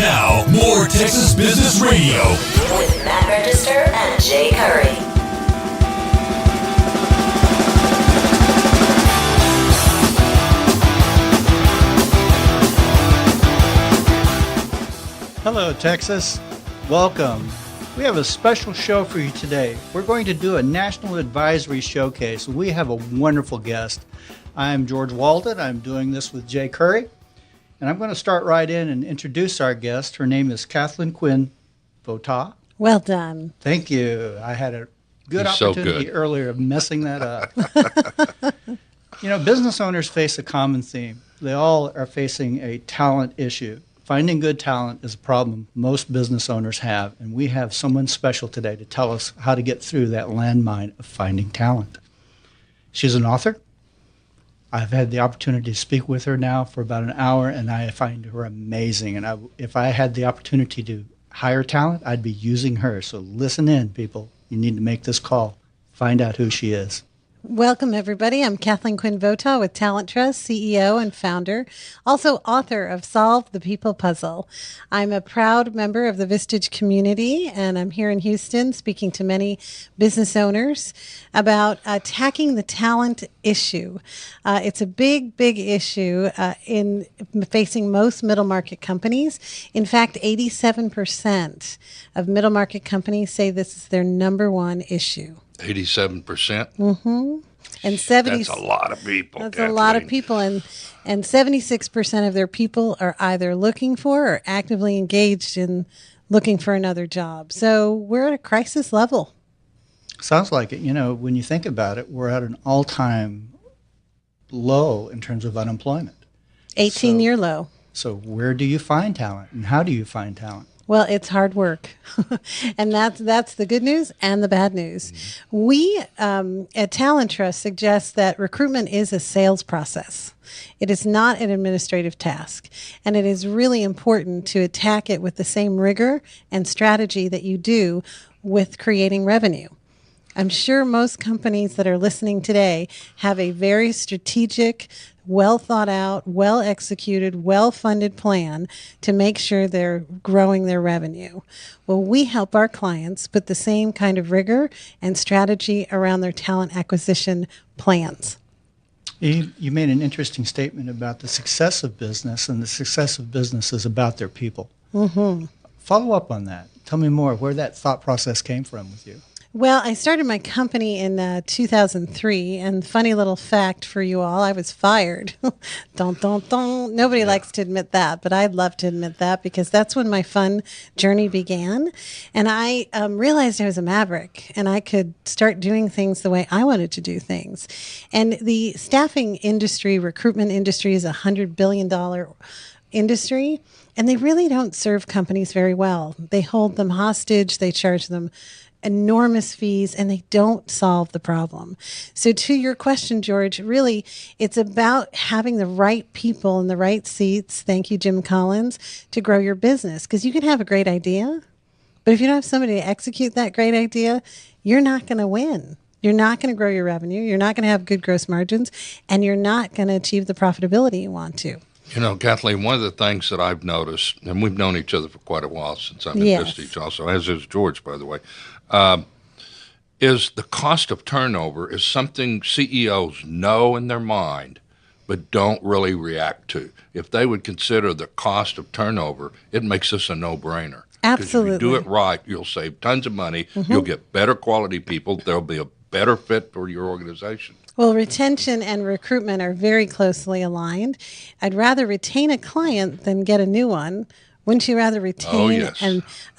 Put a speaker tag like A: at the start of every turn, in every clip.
A: Now, more Texas Business Radio
B: with Matt Register and Jay Curry.
C: Hello, Texas. Welcome. We have a special show for you today. We're going to do a National Advisory Showcase. We have a wonderful guest. I'm George Walden. I'm doing this with Jay Curry. And I'm going to start right in and introduce our guest. Her name is Kathleen Quinn, Votaw.
D: Well done.
C: Thank you. I had a good opportunity earlier of messing that up. You know, business owners face a common theme. They all are facing a talent issue. Finding good talent is a problem most business owners have, and we have someone special today to tell us how to get through that landmine of finding talent. She's an author. I've had the opportunity to speak with her now for about an hour, and I find her amazing. And if I had the opportunity to hire talent, I'd be using her. So listen in, people. You need to make this call. Find out who she is.
D: Welcome, everybody. I'm Kathleen Quinn Votaw with TalenTrust, CEO and founder, also author of Solve the People Puzzle. I'm a proud member of the Vistage community, and I'm here in Houston speaking to many business owners about attacking the talent issue. It's a big issue in facing most middle market companies. In fact, 87% of middle market companies say this is their number one issue.
E: 87%?
D: Mm-hmm. And 70,
E: that's a lot of people.
D: That's
E: Kathleen.
D: a lot of people. And 76% of their people are either looking for or actively engaged in looking for another job. So we're at a crisis level.
C: Sounds like it. You know, when you think about it, we're at an all-time low in terms of unemployment.
D: 18-year low. So
C: where do you find talent, and how do you find talent?
D: Well, it's hard work, and that's the good news and the bad news. Mm-hmm. We at TalenTrust suggest that recruitment is a sales process. It is not an administrative task, and it is really important to attack it with the same rigor and strategy that you do with creating revenue. I'm sure most companies that are listening today have a very strategic, well thought out, well executed, well funded plan to make sure they're growing their revenue. Well, we help our clients put the same kind of rigor and strategy around their talent acquisition plans.
C: You made an interesting statement about the success of business, and the success of business is about their people.
D: Mm-hmm.
C: Follow up on that. Tell me more where that thought process came from with you.
D: Well, I started my company in 2003, and funny little fact for you all, I was fired. Nobody likes to admit that, but I'd love to admit that because that's when my fun journey began. And I realized I was a maverick, and I could start doing things the way I wanted to do things. And the staffing industry, recruitment industry is a $100 billion industry, and they really don't serve companies very well. They hold them hostage, they charge them enormous fees, and they don't solve the problem. So to your question, George, really, it's about having the right people in the right seats, thank you, Jim Collins, to grow your business. Because you can have a great idea, but if you don't have somebody to execute that great idea, you're not going to win. You're not going to grow your revenue. You're not going to have good gross margins, and you're not going to achieve the profitability you want to.
E: You know, Kathleen, one of the things that I've noticed, and we've known each other for quite a while since I'm in Vistage also, as is George, by the way, is the cost of turnover is something CEOs know in their mind but don't really react to. If they would consider the cost of turnover, it makes this a no-brainer.
D: Absolutely.
E: If you do it right, you'll save tons of money, mm-hmm. You'll get better quality people, there'll be a better fit for your organization.
D: Well, retention and recruitment are very closely aligned. I'd rather retain a client than get a new one. Wouldn't you rather retain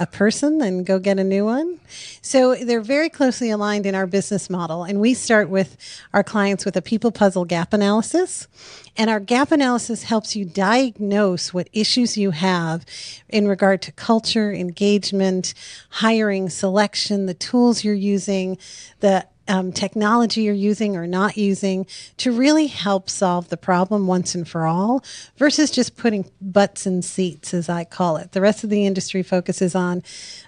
D: a person than go get a new one? So they're very closely aligned in our business model. And we start with our clients with a people puzzle gap analysis. And our gap analysis helps you diagnose what issues you have in regard to culture, engagement, hiring, selection, the tools you're using, the technology you're using or not using to really help solve the problem once and for all versus just putting butts in seats, as I call it. The rest of the industry focuses on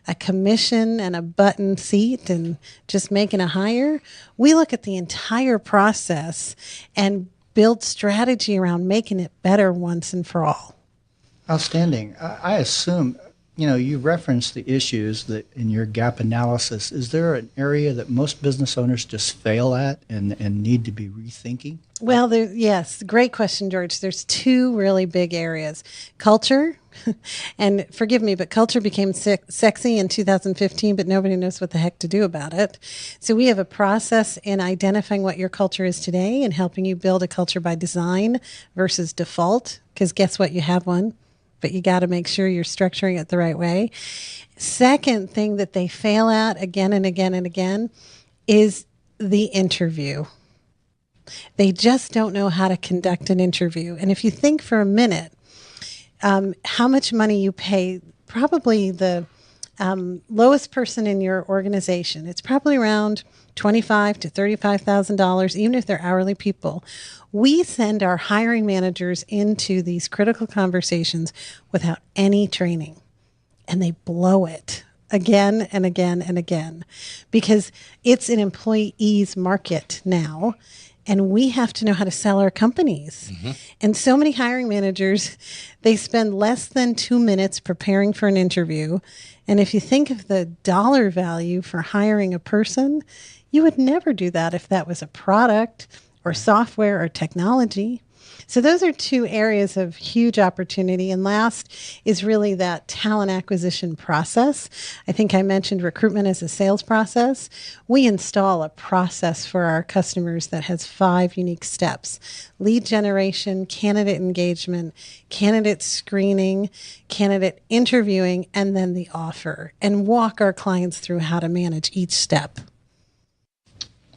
D: a commission and a button seat and just making a hire. We look at the entire process and build strategy around making it better once and for all.
C: Outstanding. I assume, you referenced the issues that in your gap analysis. Is there an area that most business owners just fail at and need to be rethinking?
D: Well, yes, great question, George. There's two really big areas. Culture, and forgive me, but culture became sexy in 2015, but nobody knows what the heck to do about it. So we have a process in identifying what your culture is today and helping you build a culture by design versus default, because guess what? You have one, but you got to make sure you're structuring it the right way. Second thing that they fail at again and again and again is the interview. They just don't know how to conduct an interview. And if you think for a minute, how much money you pay, probably the lowest person in your organization, it's probably around $25,000 to $35,000, even if they're hourly people. We send our hiring managers into these critical conversations without any training, and they blow it again and again and again because it's an employee's market now. And we have to know how to sell our companies. Mm-hmm. And so many hiring managers, they spend less than 2 minutes preparing for an interview. And if you think of the dollar value for hiring a person, you would never do that if that was a product or software or technology. So those are two areas of huge opportunity. And last is really that talent acquisition process. I think I mentioned recruitment as a sales process. We install a process for our customers that has 5 unique steps: lead generation, candidate engagement, candidate screening, candidate interviewing, and then the offer, and walk our clients through how to manage each step.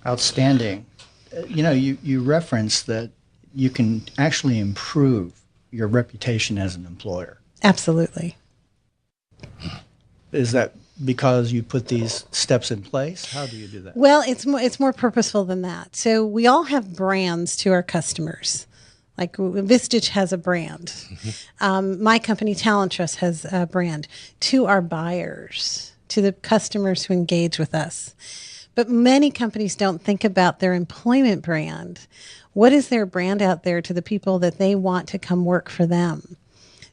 C: Outstanding. You referenced that you can actually improve your reputation as an employer.
D: Absolutely.
C: Is that because you put these steps in place? How do you do that?
D: Well, it's more purposeful than that. So we all have brands to our customers. Like Vistage has a brand. Mm-hmm. My company, TalenTrust, has a brand to our buyers, to the customers who engage with us. But many companies don't think about their employment brand. What is their brand out there to the people that they want to come work for them?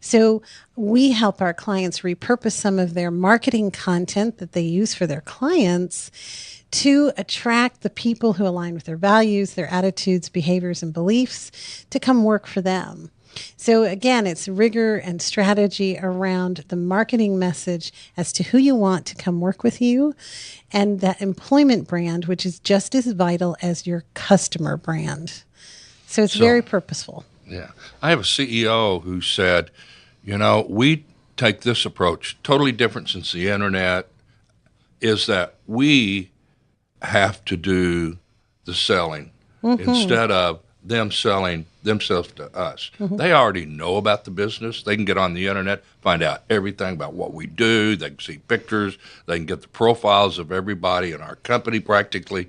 D: So we help our clients repurpose some of their marketing content that they use for their clients to attract the people who align with their values, their attitudes, behaviors, and beliefs to come work for them. So again, it's rigor and strategy around the marketing message as to who you want to come work with you, and that employment brand, which is just as vital as your customer brand. So it's very purposeful.
E: Yeah. I have a CEO who said, we take this approach, totally different since the internet, is that we have to do the selling instead of them selling themselves to us. Mm-hmm. They already know about the business. They can get on the internet, find out everything about what we do. They can see pictures. They can get the profiles of everybody in our company practically.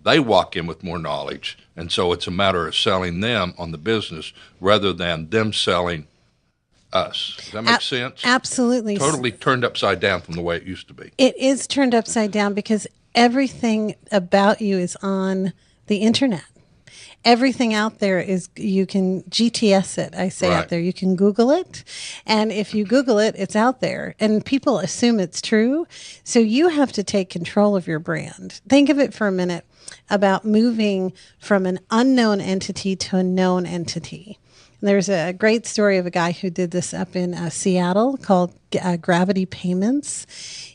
E: They walk in with more knowledge, and so it's a matter of selling them on the business rather than them selling us. Does that make sense?
D: Absolutely.
E: Totally turned upside down from the way it used to be.
D: It is turned upside down because everything about you is on the internet. Everything out there is, you can GTS it, I say out there. You can Google it. And if you Google it, it's out there. And people assume it's true. So you have to take control of your brand. Think of it for a minute about moving from an unknown entity to a known entity. There's a great story of a guy who did this up in Seattle called Gravity Payments.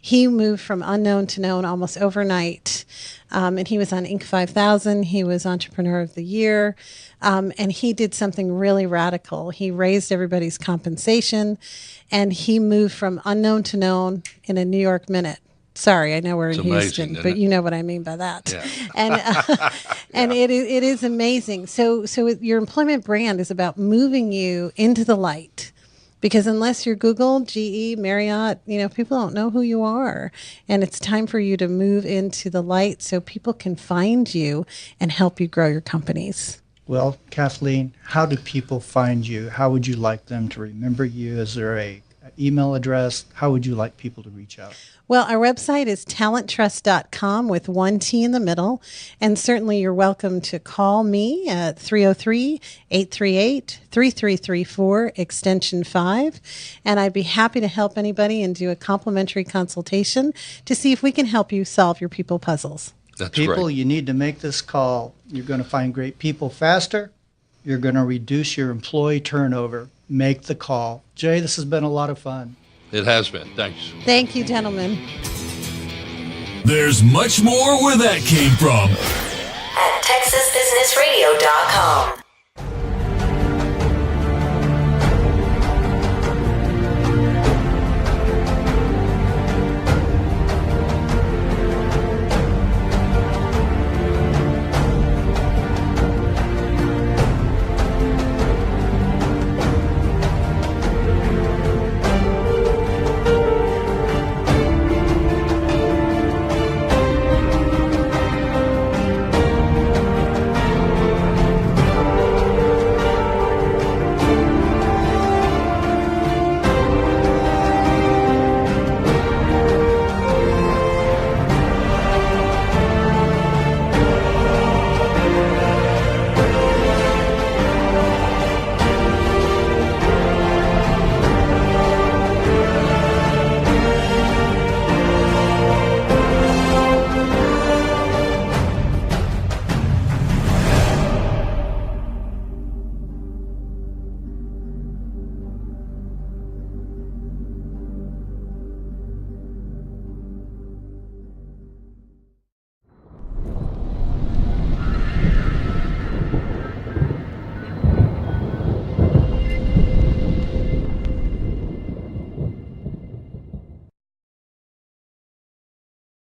D: He moved from unknown to known almost overnight. And he was on Inc. 5000. He was Entrepreneur of the Year. And he did something really radical. He raised everybody's compensation, and he moved from unknown to known in a New York minute. Sorry, I know we're in Houston, but you know what I mean by that. Yeah. And it is amazing. So your employment brand is about moving you into the light, because unless you're Google, GE, Marriott, people don't know who you are. And it's time for you to move into the light so people can find you and help you grow your companies.
C: Well, Kathleen, how do people find you? How would you like them to remember you? Is there a email address? How would you like people to reach out?
D: Well, our website is TalenTrust.com with one T in the middle. And certainly you're welcome to call me at 303-838-3334, extension 5. And I'd be happy to help anybody and do a complimentary consultation to see if we can help you solve your people puzzles.
E: That's
C: People,
E: great.
C: you need to make this call. You're going to find great people faster. You're going to reduce your employee turnover. Make the call. Jay, this has been a lot of fun.
E: It has been. Thanks.
D: Thank you, gentlemen.
A: There's much more where that came from.
B: At TexasBusinessRadio.com.